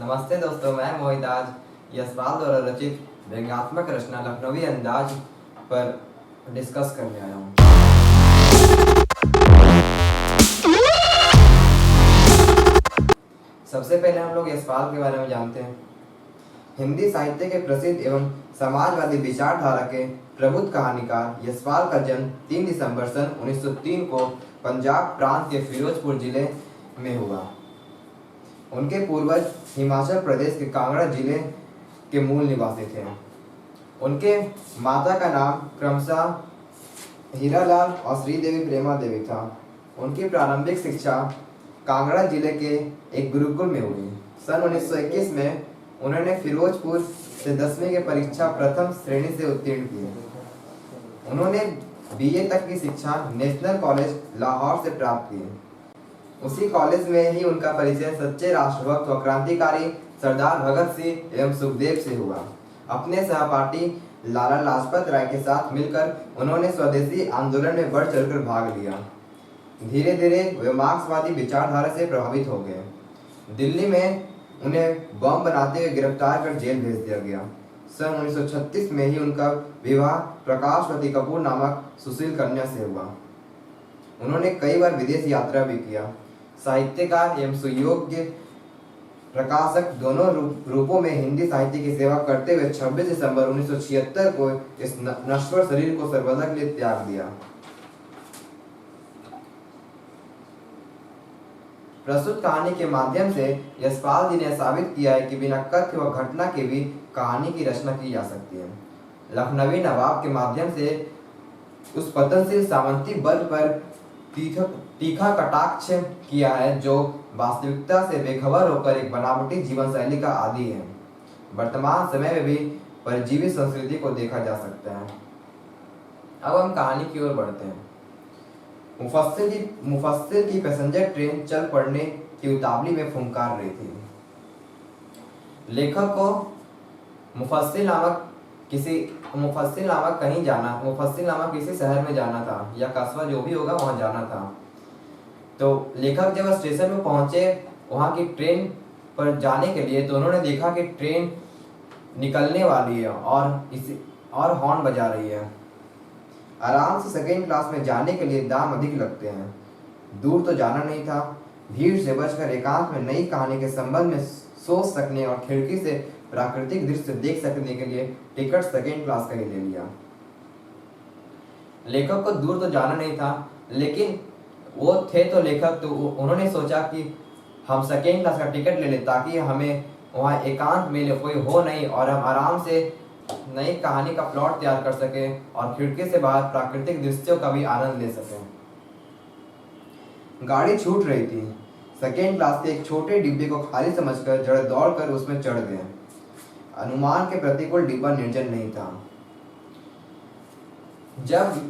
नमस्ते दोस्तों, मैं मोहित आज यशपाल द्वारा रचित व्यंग्यात्मक रचना लखनवी अंदाज पर डिस्कस करने आया हूँ। सबसे पहले हम लोग यशपाल के बारे में जानते हैं। हिंदी साहित्य के प्रसिद्ध एवं समाजवादी विचारधारा के प्रबुद्ध कहानीकार यशपाल का जन्म 3 दिसंबर सन 1903 को पंजाब प्रांत के फिरोजपुर जिले में हुआ। उनके पूर्वज हिमाचल प्रदेश के कांगड़ा जिले के मूल निवासी थे। उनके माता का नाम क्रमशः हीरालाल और श्रीदेवी प्रेमा देवी था। उनकी प्रारंभिक शिक्षा कांगड़ा जिले के एक गुरुकुल में हुई। सन 1921 में उन्होंने फिरोजपुर से 10वीं की परीक्षा प्रथम श्रेणी से उत्तीर्ण की। उन्होंने बीए तक की शिक्षा नेशनल कॉलेज लाहौर से प्राप्त की। उसी कॉलेज में ही उनका परिचय सच्चे राष्ट्रभक्त व क्रांतिकारी सरदार भगत सिंह एवं सुखदेव से हुआ। अपने सहपाठी लाला लाजपत राय के साथ मिलकर उन्होंने स्वदेशी आंदोलन में बढ़ चढ़कर भाग लिया। धीरे धीरे वे मार्क्सवादी विचारधारा से प्रभावित हो गए। दिल्ली में उन्हें बम बनाते हुए गिरफ्तार कर जेल भेज दिया गया। सन 1936 में ही उनका विवाह प्रकाशवती कपूर नामक सुशील कन्या से हुआ। उन्होंने कई बार विदेश यात्रा भी किया। साहित्यकार एवं सुयोग्य प्रकाशक दोनों रूपों में हिंदी साहित्य की सेवा करते हुए 26 दिसंबर 1976 को इस नश्वर शरीर को सर्वदा के लिए त्याग दिया। प्रस्तुत कहानी के माध्यम से यशपाल जी ने साबित किया है कि बिना कथ्य व घटना के भी कहानी की रचना की जा सकती है। लखनवी नवाब के माध्यम से उस पतनशील सामंती वर्ग पर तीखा कटाक्ष किया है जो वास्तविकता से बेखबर होकर एक बनावटी जीवन शैली का आदी है। वर्तमान समय में भी परजीवी संस्कृति को देखा जा सकता है। अब हम कहानी की ओर बढ़ते हैं। मुफस्सिल की पैसेंजर ट्रेन चल पड़ने की उतावली में फुंकार रही थी। लेखक को मुफस्सिल नामक किसी शहर में जाना था या कस्बा जो भी होगा वहां जाना था। तो लेखक जब स्टेशन में पहुंचे वहां की ट्रेन पर जाने के लिए, तो उन्होंने देखा कि ट्रेन निकलने वाली है और हॉर्न बजा रही है। आराम से सेकेंड क्लास में जाने के लिए दाम अधिक लगते हैं। दूर तो जाना नहीं था। भीड़ से बचकर एकांत में नई कहानी के संबंध में सोच सकने और खिड़की से प्राकृतिक दृश्य देख सकने के लिए टिकट सेकेंड क्लास का ही ले लिया। लेखक को दूर तो जाना नहीं था, लेकिन वो थे तो लेखक, तो उन्होंने सोचा कि हम सेकेंड क्लास का टिकट ले लें ताकि हमें वहाँ एकांत मिले, कोई हो नहीं, और हम आराम से नई कहानी का प्लॉट तैयार कर सके और खिड़की से बाहर प्राकृतिक दृश्यों का भी आनंद ले सके। गाड़ी छूट रही थी। सेकेंड क्लास के एक छोटे डिब्बे को खाली समझकर जड़ दौड़कर उसमें चढ़ गए। अनुमान के प्रतिकूल डिब्बा निर्जन नहीं था। जब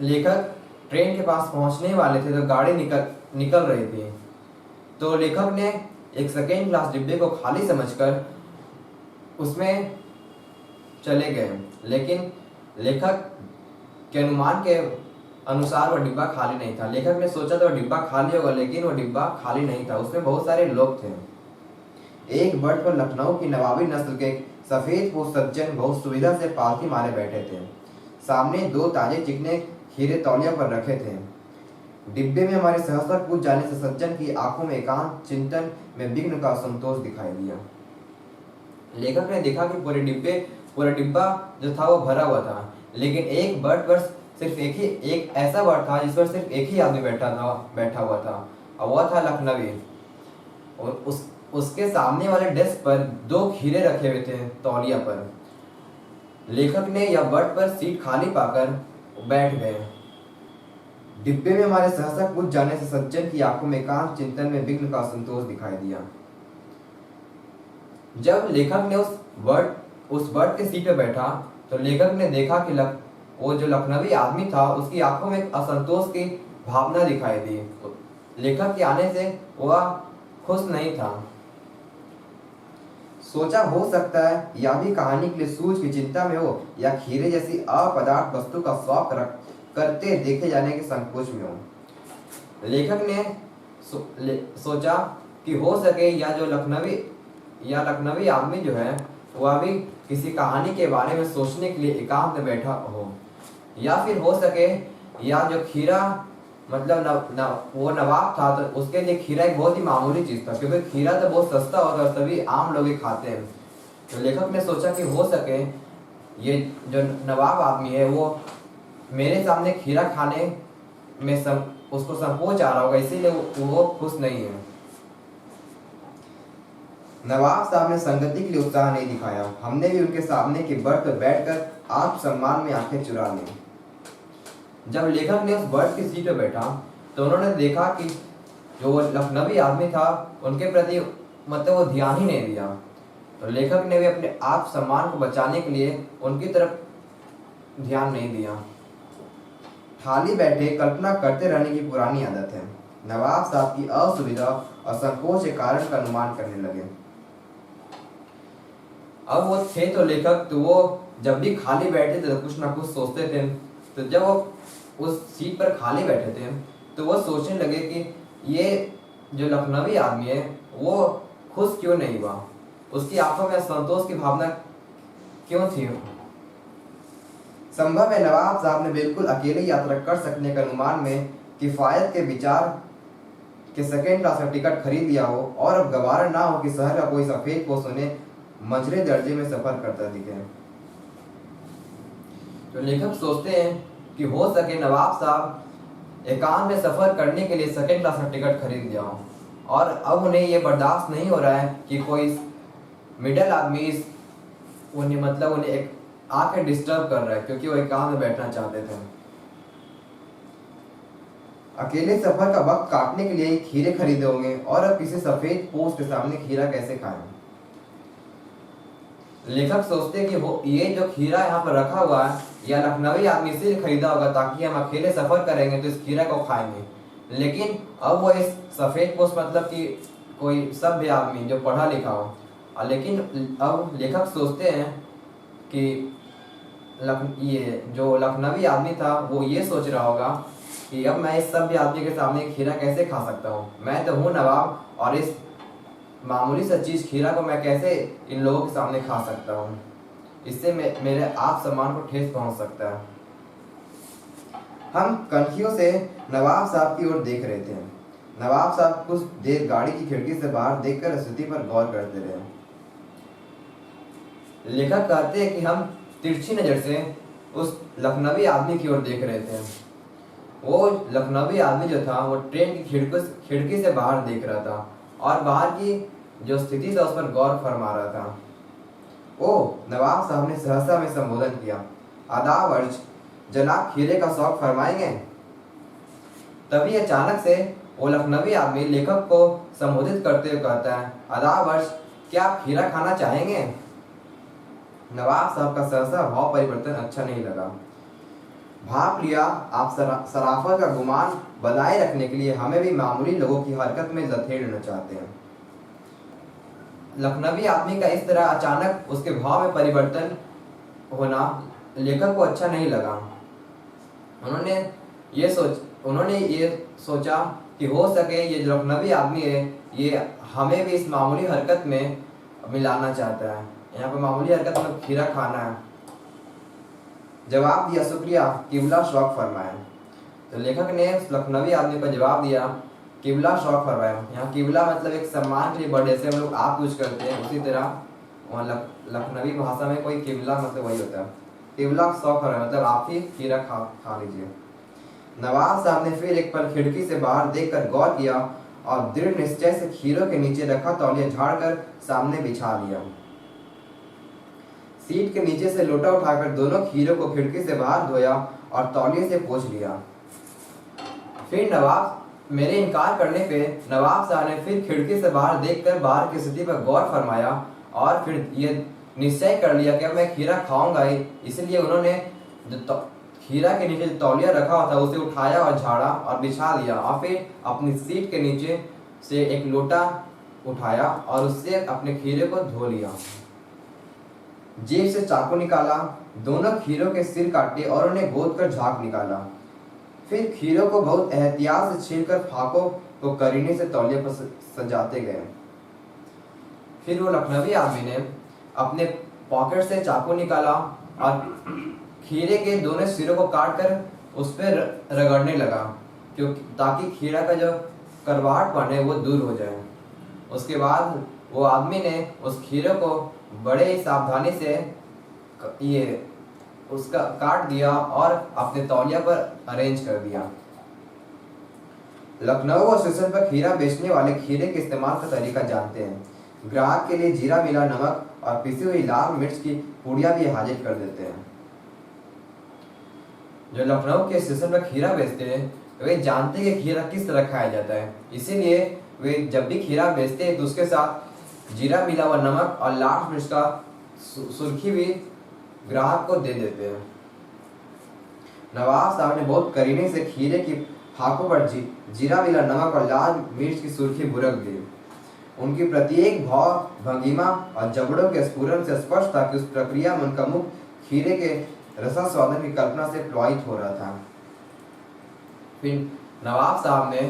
लेखक ट्रेन के पास पहुंचने वाले थे तो गाड़ी निकल रही थी। तो लेखक ने एक सेकेंड क्लास डिब्बे को खाली समझकर उसमें चले गए, लेकिन लेखक के अनुमान के अनुसार वह डिब्बा खाली नहीं था। लेखक ने सोचा तो डिब्बा खाली होगा, लेकिन वह डिब्बा खाली नहीं था। उसमें बहुत सारे लोग थे। एक बर्थ पर लखनऊ की नवाबी नस्ल के सफेद पोश सज्जन बहुत सुविधा से पालथी मारे बैठे थे। सामने 2 ताजे चिकने खीरे तौलिया पर रखे थे। डिब्बे में हमारे सहसा कूद जाने से सज्जन की आंखों में एकांत चिंतन में विघ्न का संतोष दिखाई दिया। लेखक ने देखा कि पूरा डिब्बा जो था वो भरा हुआ था, लेकिन एक बर्थ पर सिर्फ एक ऐसा बर्थ था जिस पर सिर्फ एक ही आदमी बैठा हुआ था, और वह था लखनवी। और उसके सामने वाले डेस्क पर 2 खीरे रखे हुए थे तौलिया पर। लेखक ने यह बर्थ पर सीट खाली पाकर बैठ गए। डिब्बे में हमारे सहसा कूद जाने से सज्जन की आंखों में एकांत चिंतन में विघ्न का संतोष दिखाई दिया। जब लेखक ने उस बर्थ के सीट पर बैठा तो लेखक ने देखा कि वो जो लखनवी आदमी था उसकी आंखों में असंतोष की भावना दिखाई दी। लेखक के आने से वह खुश नहीं था। सोचा हो सकता है या भी कहानी के लिए सूझ की चिंता में हो, या खीरे जैसी अपदार्थ वस्तु का शौक करते देखे जाने के संकोच में हो। लेखक ने सोचा कि हो सके या जो लखनवी या लखनवी आदमी जो है वह अभी किसी कहानी के बारे में सोचने के लिए एकांत में बैठा हो, या फिर हो सके या जो खीरा मतलब वो नवाब था तो उसके लिए खीरा एक बहुत ही मामूली चीज था, क्योंकि खीरा तो बहुत सस्ता होता है, सभी आम लोग ही खाते हैं। तो लेखक ने सोचा कि हो सके ये जो नवाब आदमी है वो मेरे सामने खीरा खाने में उसको संकोच आ रहा होगा, इसीलिए वो खुश नहीं है। नवाब साहब ने संगति के लिए उत्साह नहीं दिखाया। हमने भी उनके सामने की बर्थ पर बैठकर आत्मसम्मान में आंखें चुरा ली। जब लेखक ने उस बर्थ की सीट पर बैठा तो उन्होंने देखा कि जो लखनवी आदमी था उनके प्रति मतलब वो ध्यान ही नहीं दिया। तो लेखक ने भी अपने आत्मसम्मान को बचाने के लिए उनकी तरफ ध्यान नहीं दिया। खाली बैठे कल्पना करते रहने की पुरानी आदत है। नवाब साहब की असुविधा और संकोच के कारण का अनुमान करने लगे। अब वो थे तो लेखक, तो वो जब भी खाली बैठे थे तो कुछ ना कुछ सोचते थे। तो जब वो उस सीट पर खाली बैठे थे तो वो सोचने लगे कि ये जो लखनवी आदमी है वो खुश क्यों नहीं हुआ, उसकी आंखों में असंतोष की भावना क्यों थी। संभव है नवाब साहब ने बिल्कुल अकेले यात्रा कर सकने के अनुमान में किफायत के विचार के सेकेंड क्लास का टिकट खरीद लिया हो और अब गवारा ना हो कि शहर का कोई सफेद पोष उन्हें मझले दर्जे में सफर करता दिखे। तो लेखक सोचते हैं कि हो सके नवाब साहब एकांत में सफर करने के लिए सेकेंड क्लास का टिकट खरीद लिया हो और अब उन्हें ये बर्दाश्त नहीं हो रहा है कि कोई मिडिल आदमी उन्हें मतलब उन्हें एक आके डिस्टर्ब कर रहा है, क्योंकि वो एकांत में बैठना चाहते थे। अकेले सफर का वक्त काटने के लिए खीरे खरीदे होंगे और अब किसी सफेद पोष के सामने खीरा कैसे खाएं। लेखक सोचते हैं कि वो ये जो खीरा यहाँ पर रखा हुआ है या लखनवी आदमी से खरीदा होगा ताकि हम अकेले सफर करेंगे तो इस खीरा को खाएंगे। लेकिन अब वो इस सफेद पोष मतलब कि कोई सभ्य आदमी जो पढ़ा लिखा हो, लेकिन अब लेखक सोचते हैं कि ये जो लखनवी आदमी था वो ये सोच रहा होगा कि अब मैं इस सभ्य आदमी के सामने खीरा कैसे खा सकता हूँ, मैं तो हूँ नवाब और इस मामूली सा चीज खीरा को मैं कैसे इन लोगों के सामने खा सकता हूँ, इससे मेरे आत्मसम्मान को ठेस पहुंच सकता है। हम कनखियों से नवाब साहब की ओर देख रहे थे। नवाब साहब कुछ देर गाड़ी की खिड़की से बाहर देखकर स्थिति पर गौर करते रहे। लेखक कहते हैं कि हम तिरछी नजर से उस लखनवी आदमी की ओर देख रहे थे। वो लखनवी आदमी जो था वो ट्रेन की खिड़की से बाहर देख रहा था और बाहर की जो स्थिति था उस पर गौर फरमा रहा था। ओ, नवाब साहब ने सहसा में संबोधन किया। आदाब अर्ज, जनाब खीरे का शौक फरमाएंगे। तभी अचानक से वो लखनवी आदमी लेखक को संबोधित करते हुए कहता है, आदाब अर्ज, क्या आप खीरा खाना चाहेंगे? नवाब साहब का सहसा भाव परिवर्तन अच्छा नहीं लगा। भाप लिया आप सराफत का गुमान बनाए रखने के लिए हमें भी मामूली लोगों की हरकत में जथेड़ना चाहते हैं। लखनवी आदमी का इस तरह अचानक उसके भाव में परिवर्तन होना लेखक को अच्छा नहीं लगा। उन्होंने ये सोचा कि हो सके ये जो लखनवी आदमी है ये हमें भी इस मामूली हरकत में मिलाना चाहता है, यहाँ पर मामूली हरकत में खीरा खाना है। जवाब दिया, शुक्रिया, किबला शौक फरमाया। तो लेखक ने लखनवी आदमी को जवाब दिया, किबला शौक फरमाया। यहाँ किबला मतलब एक सम्मान के लिए वर्ड, जैसे हम लोग आप यूज करते हैं उसी तरह वहाँ लखनवी भाषा में कोई किबला मतलब वही होता है। किबला शौक फरमाया मतलब आप ही खीरा खा लीजिए। नवाब साहब ने फिर एक पल खिड़की से बाहर देखकर गौर किया और दृढ़ निश्चय से खीरों के नीचे रखा तौलिया झाड़कर सामने बिछा लिया। सीट के नीचे से लोटा उठाकर दोनों खीरों को खिड़की से बाहर धोया और तौलिए से पोंछ लिया। फिर मेरे इनकार करने पे नवाब साहब ने फिर खिड़की से बाहर देखकर बाहर की स्थिति पर गौर फरमाया और फिर ये निश्चय कर लिया कि मैं खीरा खाऊंगा ही। इसलिए उन्होंने खीरा के नीचे तौलिया रखा हुआ था उसे उठाया और झाड़ा और बिछा लिया और फिर अपनी सीट के नीचे से एक लोटा उठाया और उससे अपने खीरे को धो लिया। जेब से चाकू निकाला, दोनों खीरों के सिर काटे और उन्हें गोद कर झाग निकाला। फिर खीरों को बहुत एहतियात से छीलकर फाकों को करीने से तौलिए पर सजाते गए। फिर वो लखनवी आदमी ने अपने पॉकेट से चाकू निकाला और खीरे के दोनों सिरों को काट कर उस पर रगड़ने लगा, क्योंकि ताकि खीरा का जो करवाहटपन है वो दूर हो जाए। उसके बाद वो आदमी ने उस खीरे को बड़े ही सावधानी से ये उसका काट दिया और अपने तौलिया पर अरेंज कर दिया। लखनऊ स्टेशन पर खीरा बेचने वाले खीरे के इस्तेमाल का तरीका जानते हैं। ग्राहक के लिए जीरा मिला नमक और पिसी हुई लाल मिर्च की पुड़िया भी हाजिर कर देते हैं। जो लखनऊ के स्टेशन पर खीरा बेचते हैं वे जानते हैं कि खीरा किस तरह खाया जाता है, इसीलिए वे जब भी खीरा बेचते हैं तो उसके साथ जीरा मिला हुआ नमक और लाल मिर्च का सुर्खी भी ग्राहक को दे देते हैं। नवाब साहब ने बहुत करीने से खीरे की फाकों पर जीरा मिला नमक और लाल मिर्च की सुर्खी बुरक दी। उनकी प्रत्येक भाव भंगिमा और जबड़ों के स्फुरन से स्पष्ट था कि उस प्रक्रिया में उनका मुख खीरे के रसास्वादन की कल्पना से प्लावित हो रहा था। फिर नवाब साहब ने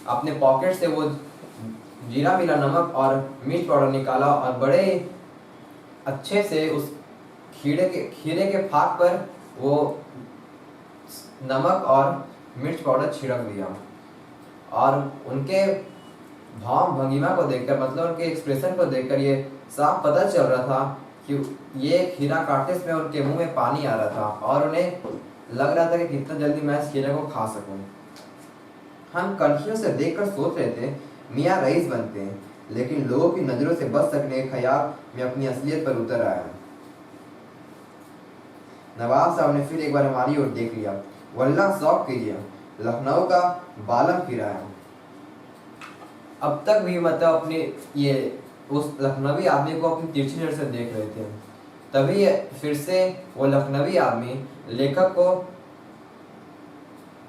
अपने पॉकेट से वो जीरा मिला नमक और मिर्च पाउडर निकाला और बड़े अच्छे से उस खीरे के फाक पर वो नमक और मिर्च पाउडर छिड़क दिया। और उनके भाव भंगिमा को देखकर, मतलब उनके एक्सप्रेशन को देखकर ये साफ पता चल रहा था कि ये खीरा काटने में उनके मुंह में पानी आ रहा था और उन्हें लग रहा था कि कितना जल्दी मैं इस खीरे को खा सकूं। हम कनखियों से देखकर सोच रहे थे मियाँ रईस बनते हैं, लेकिन लोगों की नजरों से बच सकने के ख्याल में अपनी असलियत पर उतर आया। नवाब साहब ने फिर एक बार हमारी ओर देख लिया। वल्लाह शौक कीजिए, लखनऊ का बालम खीरा है। अब तक भी मतलब अपने ये उस लखनवी आदमी को अपनी तिरछी नजर से देख रहे थे। तभी फिर से वो लखनवी आदमी लेखक को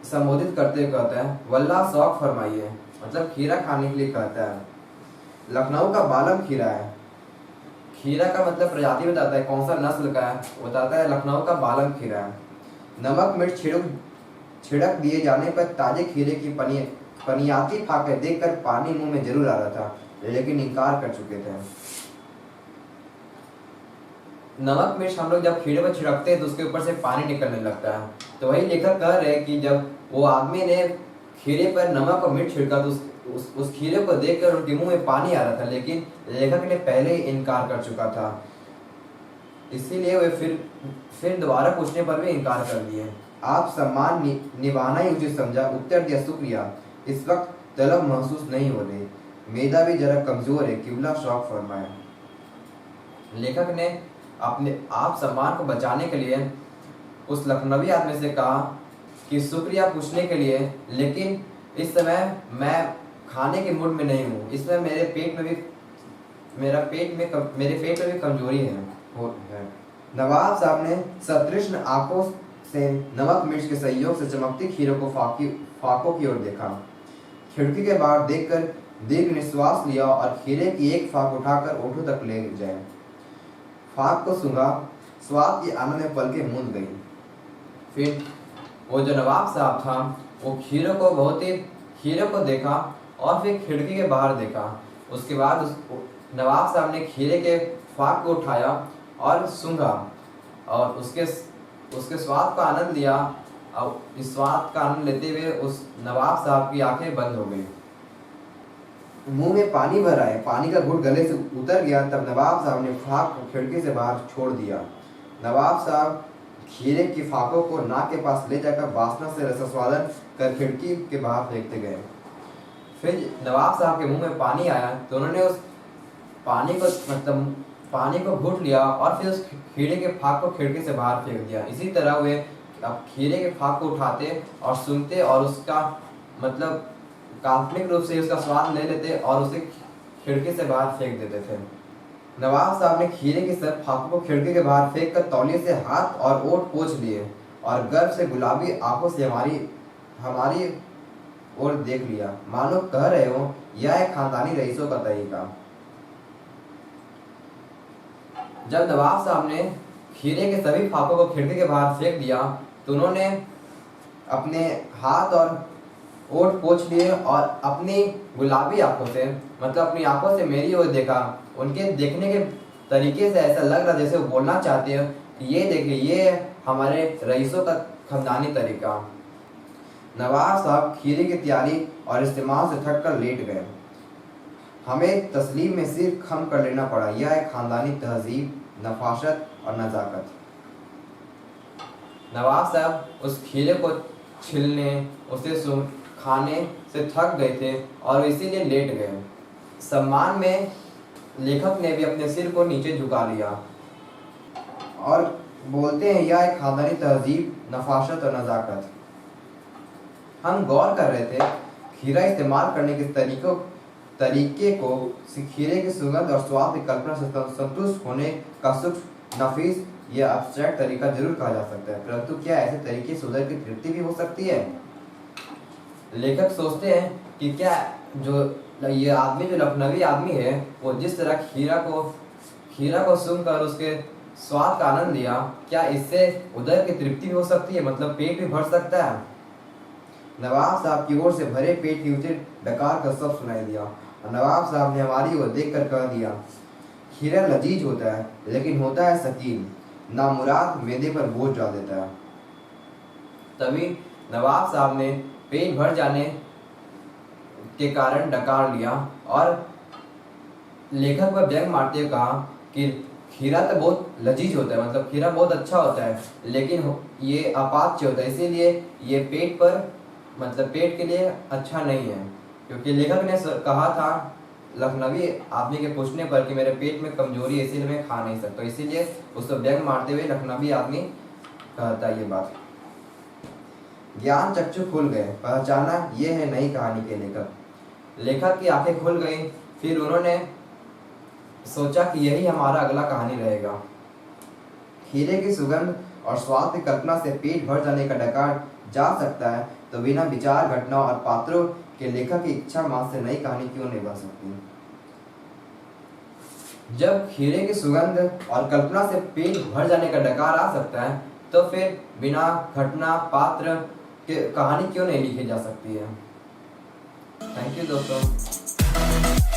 संबोधित करते हुए कहता है, वल्लाह शौक फरमाइए, मतलब खीरा खाने के लिए कहता है। लखनऊ का बालम खीरा है। खीरा का मतलब प्रजाति बताता है, कौन सा नस्ल का है बताता है। लखनऊ का बालम खीरा है। नमक मिर्च छिड़क दिए जाने पर ताजे खीरे की पनियाती फाके देखकर पानी मुंह में जरूर आ रहा था, लेकिन इनकार कर चुके थे। नमक मिर्च हम लोग जब खीरे पर छिड़कते हैं तो उसके ऊपर से पानी निकलने लगता है। तो वही लेखक कह रहे हैं कि जब वो आदमी ने खीरे पर नमक और मिर्च छिड़का तो उस खीरे को देखकर उनके मुंह में पानी आ रहा था, लेकिन लेखक ने पहले ही इनकार कर चुका था। इसीलिए वे फिर दोबारा पूछने पर भी इनकार कर दिए। आप सम्मान निभाना ही उचित समझा, उत्तर दिया, शुक्रिया, इस वक्त तलब महसूस नहीं हो रही, मेदा भी जरा कमजोर है, किबला शौक फरमाया। लेखक ने अपने आप सम्मान को बचाने के लिए उस लखनवी आदमी से कहा कि शुक्रिया पूछने के लिए, लेकिन इस समय मैं खाने के मूड में नहीं हूँ। इस समय मेरे पेट में भी कमजोरी है। नवाब साहब ने सतृष्ण आंखों से नमक मिर्च के सहयोग से चमकती खीरों को फाकों की ओर देखा। खिड़की के बाहर देखकर दीर्घ निश्वास लिया और खीरे की एक फाक उठाकर ओठों तक ले जाए। फाक को सूंघा, स्वाद के आनंद में पलकें मूंद गई। फिर वो जो नवाब साहब था वो खीरे को देखा और फिर खिड़की के बाहर देखा। उसके बाद नवाब साहब ने खीरे के फाक को उठाया और सूंघा और उसके स्वाद का आनंद लिया। और इस स्वाद का आनंद लेते हुए उस नवाब साहब की आंखें बंद हो गई। मुंह में पानी भर आया, पानी का घुट गले से उतर गया। तब नवाब साहब ने फाक को खिड़की से बाहर छोड़ दिया। नवाब साहब खीरे की फाकों को नाक के पास ले जाकर वासना से रसास्वादन कर खिड़की के बाहर फेंकते गए। फिर नवाब साहब के मुंह में पानी आया तो उन्होंने उस पानी को घूट लिया और फिर उस खीरे के फाक को खिड़की से बाहर फेंक दिया। इसी तरह वे अब खीरे के फाक को उठाते और सूंघते और उसका मतलब काल्पनिक रूप से उसका स्वाद ले लेते और उसे खिड़की से बाहर फेंक देते थे। नवाब साहब ने खीरे के सब फाकों को खिड़की के बाहर फेंक कर तौलिए से हाथ और ओठ पोंछ लिए और गर्व से गुलाबी आंखों से हमारी ओर देख लिया, मानो कह रहे हो यह है खानदानी रईसों का तरीका। जब नवाब साहब ने खीरे के सभी फाकों को खिड़की के बाहर फेंक दिया तो उन्होंने अपने हाथ और ओठ पोंछ लिए और अपनी गुलाबी आंखों से मतलब अपनी आंखों से मेरी ओर देखा उनके देखने के तरीके से ऐसा लग रहा जैसे वो बोलना चाहते हैं कि ये देखिए, ये हमारे रईसों का खानदानी तरीका। नवाब साहब खीरे की तैयारी और इस्तेमाल से थक कर लेट गए। हमें तस्लीम में सिर खम कर लेना पड़ा। यह एक खानदानी तहजीब, नफासत और नज़ाकत। नवाब साहब उस खीरे को छीलने, उसे खाने से थक गए थे और इसीलिए लेट गए। सम्मान में लेखक ने भी अपने सिर को नीचे झुका लिया और बोलते हैं, यह एक खानदानी तहजीब, नफासत और नज़ाकत। हम गौर कर रहे थे खीरा इस्तेमाल करने के तरीके को खीरे की सुगंध और स्वाद की कल्पना से संतुष्ट होने का सूक्ष्म, नफीस या अब्स्ट्रैक्ट तरीका जरूर कहा जा सकता है, परंतु क्या ऐसे तरीके से उधर की तृप्ति भी हो सकती है? लेखक सोचते हैं कि क्या जो ये आदमी, जो लखनवी आदमी है, वो जिस तरह खीरा को सूंघकर उसके स्वाद का आनंद लिया, क्या इससे उधर की तृप्ति भी हो सकती है, मतलब पेट भी भर सकता है? नवाब साहब की ओर से भरे पेट की उचित डकार का सब सुनाई दिया और नवाब साहब ने हमारी ओर देखकर कह दिया, खीरा लजीज होता है लेकिन होता है सकीन, नामुराद मैदे पर बोझ डाल देता है। तभी नवाब साहब ने पेट भर जाने के कारण डकार लिया और लेखक पर व्यंग मारते हुए कहा कि खीरा तो बहुत लजीज होता है, मतलब खीरा बहुत अच्छा होता है, लेकिन ये अपाच्य होता है, इसीलिए ये पेट पर, मतलब पेट के लिए अच्छा नहीं है। क्योंकि लेखक ने कहा था लखनवी आदमी के पूछने पर कि मेरे पेट में कमजोरी है, इसीलिए मैं खा नहीं सकता, इसीलिए उसको व्यंग मारते हुए लखनवी आदमी कहता ये बात। ज्ञान चक्षु खुल गए, पहचाना ये है नई कहानी के लेखक। लेखक की आंखें खुल गई। फिर उन्होंने सोचा कि यही हमारा अगला कहानी रहेगा। खीरे की सुगंध और स्वाद की कल्पना से पेट भर जाने का डकार जा सकता है, तो बिना विचार, घटना और पात्रों के लेखक की इच्छा मात्र से नई कहानी क्यों नहीं बन सकती? जब खीरे की सुगंध और कल्पना से पेट भर जाने का डकार आ सकता है, तो फिर बिना घटना, पात्र के कहानी क्यों नहीं लिखी जा सकती है? थैंक यू दोस्तों।